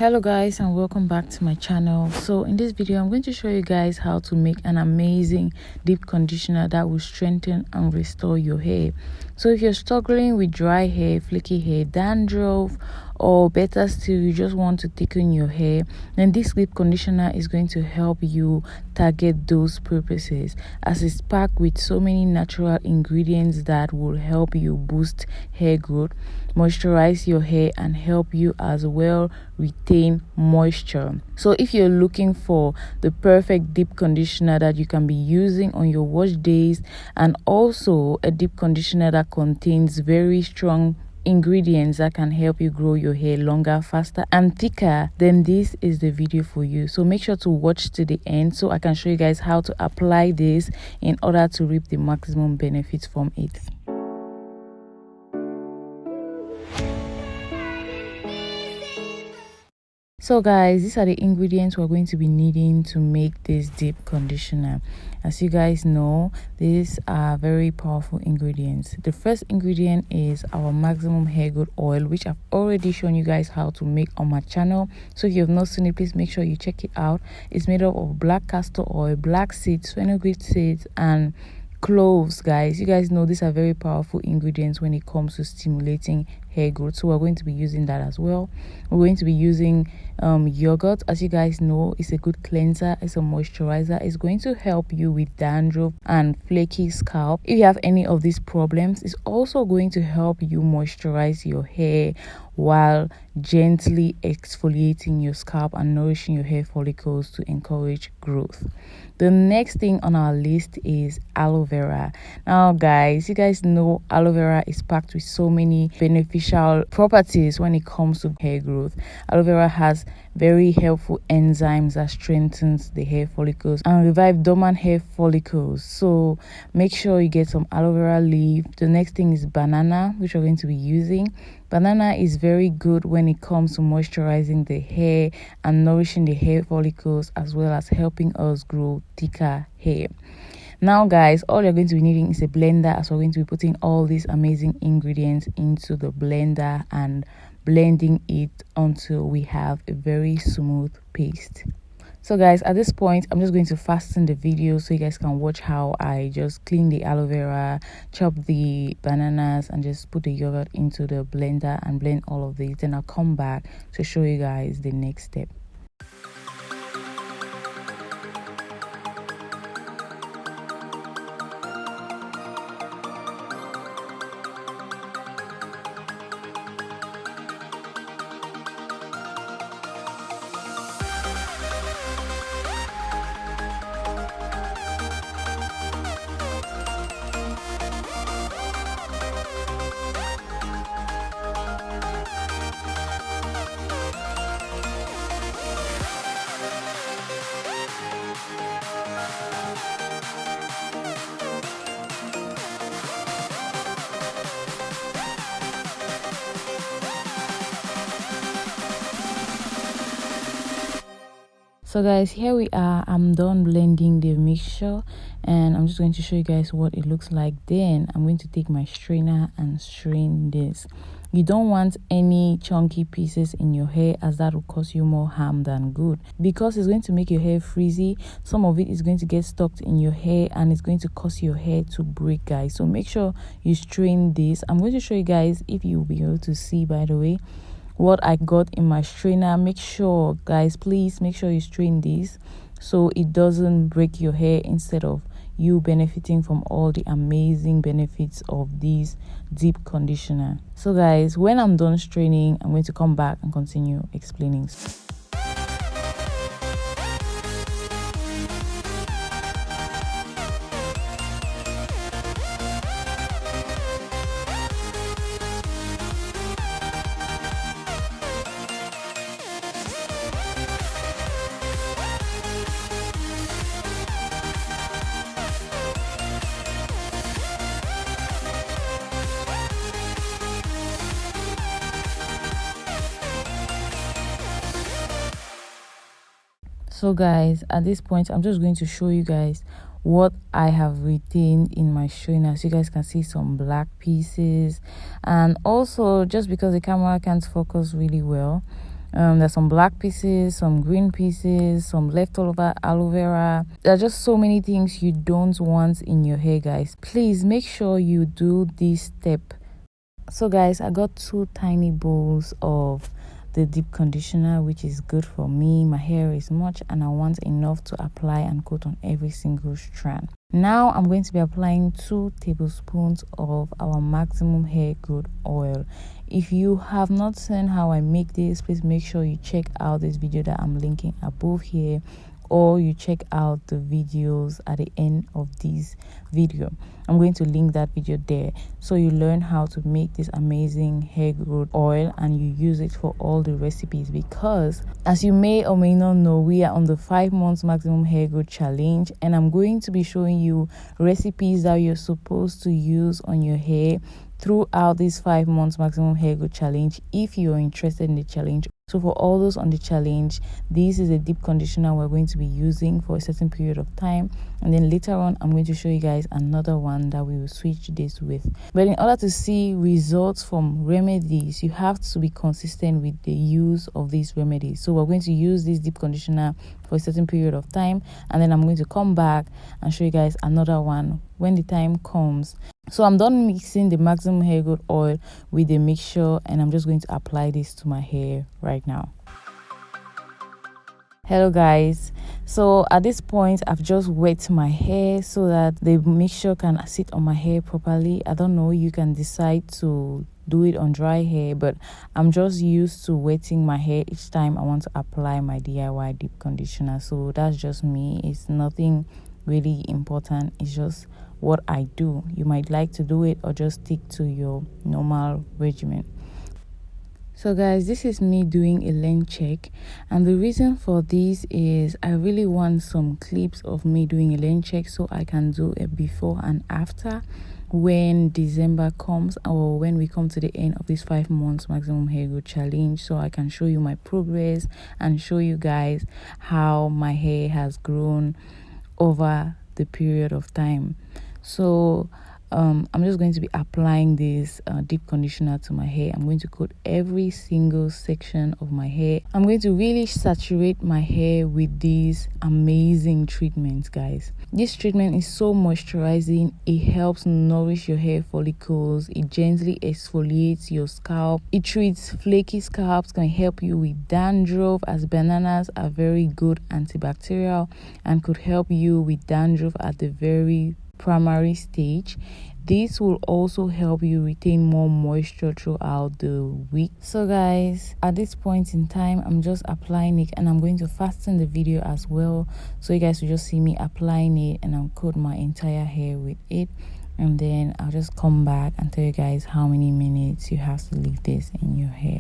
Hello guys, and welcome back to my channel. So in this video I'm going to show you guys how to make an amazing deep conditioner that will strengthen and restore your hair. So if you're struggling with dry hair, flaky hair, dandruff, or better still you just want to thicken your hair, then this deep conditioner is going to help you target those purposes, as it's packed with so many natural ingredients that will help you boost hair growth, moisturize your hair, and help you as well retain moisture. So if you're looking for the perfect deep conditioner that you can be using on your wash days, and also a deep conditioner that contains very strong ingredients that can help you grow your hair longer, faster, and thicker, then this is the video for you. So make sure to watch to the end so I can show you guys how to apply this in order to reap the maximum benefits from it. So guys, these are the ingredients we're going to be needing to make this deep conditioner. As you guys know, these are very powerful ingredients. The first ingredient is our maximum hair growth oil, which I've already shown you guys how to make on my channel. So if you have not seen it, please make sure you check it out. It's made up of black castor oil, black seeds, fenugreek seeds, and cloves. Guys, you guys know these are very powerful ingredients when it comes to stimulating hair growth, so we're going to be using that as well. We're going to be using yogurt. As you guys know, it's a good cleanser, it's a moisturizer, it's going to help you with dandruff and flaky scalp. If you have any of these problems, it's also going to help you moisturize your hair while gently exfoliating your scalp and nourishing your hair follicles to encourage growth. The next thing on our list is aloe vera. Now guys, you guys know aloe vera is packed with so many beneficial properties when it comes to hair growth. Aloe vera has very helpful enzymes that strengthens the hair follicles and revive dormant hair follicles. So make sure you get some aloe vera leaf. The next thing is banana, which we're going to be using. Banana is very good when it comes to moisturizing the hair and nourishing the hair follicles, as well as helping us grow thicker hair. Now guys, all you're going to be needing is a blender, as we're going to be putting all these amazing ingredients into the blender and blending it until we have a very smooth paste. So guys, at this point I'm just going to fasten the video so you guys can watch how I just clean the aloe vera, chop the bananas, and just put the yogurt into the blender and blend all of these. Then I'll come back to show you guys the next step. So guys, here we are. I'm done blending the mixture and I'm just going to show you guys what it looks like. Then I'm going to take my strainer and strain this. You don't want any chunky pieces in your hair, as that will cause you more harm than good, because it's going to make your hair frizzy. Some of it is going to get stuck in your hair and it's going to cause your hair to break, guys. So make sure you strain this. I'm going to show you guys, if you'll be able to see, by the way, what I got in my strainer. Make sure, guys, please make sure you strain this so it doesn't break your hair, instead of you benefiting from all the amazing benefits of this deep conditioner. So guys, when I'm done straining, I'm going to come back and continue explaining. So guys, at this point I'm just going to show you guys what I have retained in my strainer. So you guys can see some black pieces, and also just because the camera can't focus really well, There's some black pieces, some green pieces, some leftover aloe vera. There are just so many things you don't want in your hair, guys. Please make sure you do this step. So guys, I got 2 tiny bowls of the deep conditioner, which is good for me. My hair is much and I want enough to apply and coat on every single strand. Now I'm going to be applying 2 tablespoons of our maximum hair growth oil. If you have not seen how I make this, please make sure you check out this video that I'm linking above here, or you check out the videos at the end of this video. I'm going to link that video there, so you learn how to make this amazing hair growth oil and you use it for all the recipes. Because as you may or may not know, we are on the 5 months maximum hair growth challenge, and I'm going to be showing you recipes that you're supposed to use on your hair throughout this 5 months maximum hair growth challenge if you're interested in the challenge. So for all those on the challenge, this is a deep conditioner we're going to be using for a certain period of time, and then later on I'm going to show you guys another one that we will switch this with. But in order to see results from remedies, you have to be consistent with the use of these remedies. So we're going to use this deep conditioner for a certain period of time, and then I'm going to come back and show you guys another one when the time comes. So I'm done mixing the maximum hair growth oil with the mixture, and I'm just going to apply this to my hair right now. Hello guys, so at this point I've just wet my hair so that the mixture can sit on my hair properly. I don't know, you can decide to do it on dry hair, but I'm just used to wetting my hair each time I want to apply my DIY deep conditioner. So that's just me. It's nothing really important, it's just what I do. You might like to do it or just stick to your normal regimen. So guys, this is me doing a length check, and the reason for this is I really want some clips of me doing a length check so I can do a before and after when December comes, or when we come to the end of this 5 months maximum hair growth challenge, so I can show you my progress and show you guys how my hair has grown over the period of time. So I'm just going to be applying this deep conditioner to my hair. I'm going to coat every single section of my hair. I'm going to really saturate my hair with these amazing treatments, guys. This treatment is so moisturizing. It helps nourish your hair follicles. It gently exfoliates your scalp. It treats flaky scalps, can help you with dandruff, as bananas are very good antibacterial and could help you with dandruff at the very primary stage. This will also help you retain more moisture throughout the week. So guys, at this point in time, I'm just applying it, and I'm going to fasten the video as well, so you guys will just see me applying it, and I'll coat my entire hair with it, and then I'll just come back and tell you guys how many minutes you have to leave this in your hair.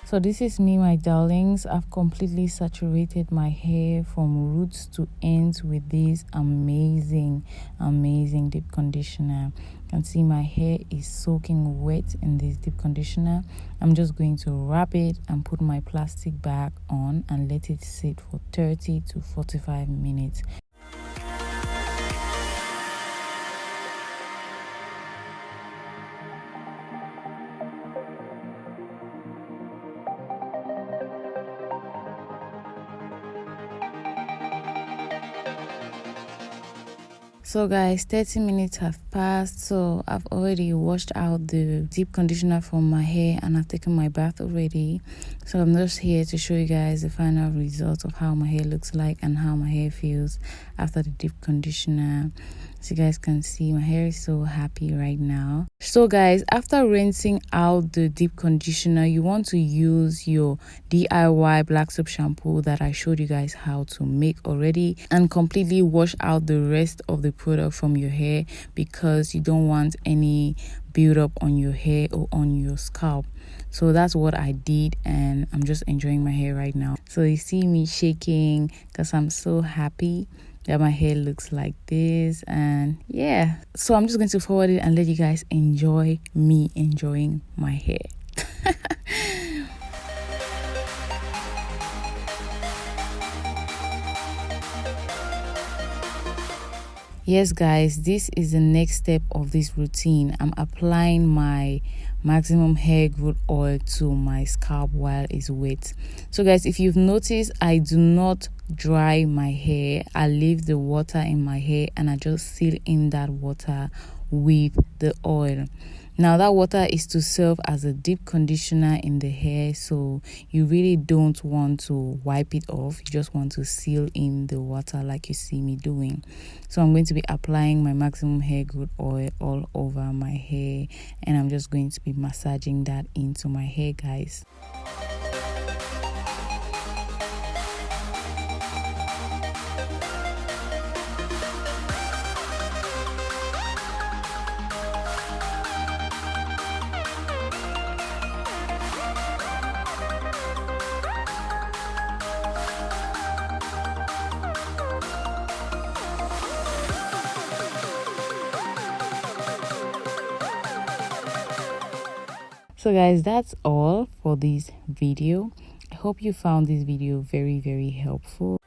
So this is me, my darlings. I've completely saturated my hair from roots to ends with this amazing deep conditioner. You can see my hair is soaking wet in this deep conditioner. I'm just going to wrap it and put my plastic bag on and let it sit for 30 to 45 minutes. So guys, 30 minutes have passed. So I've already washed out the deep conditioner from my hair and I've taken my bath already. So I'm just here to show you guys the final result of how my hair looks like and how my hair feels after the deep conditioner. As you guys can see, my hair is so happy right now. So guys, after rinsing out the deep conditioner, you want to use your DIY black soap shampoo that I showed you guys how to make already, and completely wash out the rest of the product from your hair, because you don't want any build-up on your hair or on your scalp. So that's what I did, and I'm just enjoying my hair right now. So you see me shaking because I'm so happy that my hair looks like this. And yeah, so I'm just going to forward it and let you guys enjoy me enjoying my hair. Yes guys, this is the next step of this routine. I'm applying my maximum hair growth oil to my scalp while it's wet. So guys, if you've noticed, I do not dry my hair. I leave the water in my hair and I just seal in that water with the oil. Now that water is to serve as a deep conditioner in the hair, so you really don't want to wipe it off. You just want to seal in the water like you see me doing. So I'm going to be applying my maximum hair growth oil all over my hair, and I'm just going to be massaging that into my hair, guys. So guys, that's all for this video. I hope you found this video very helpful.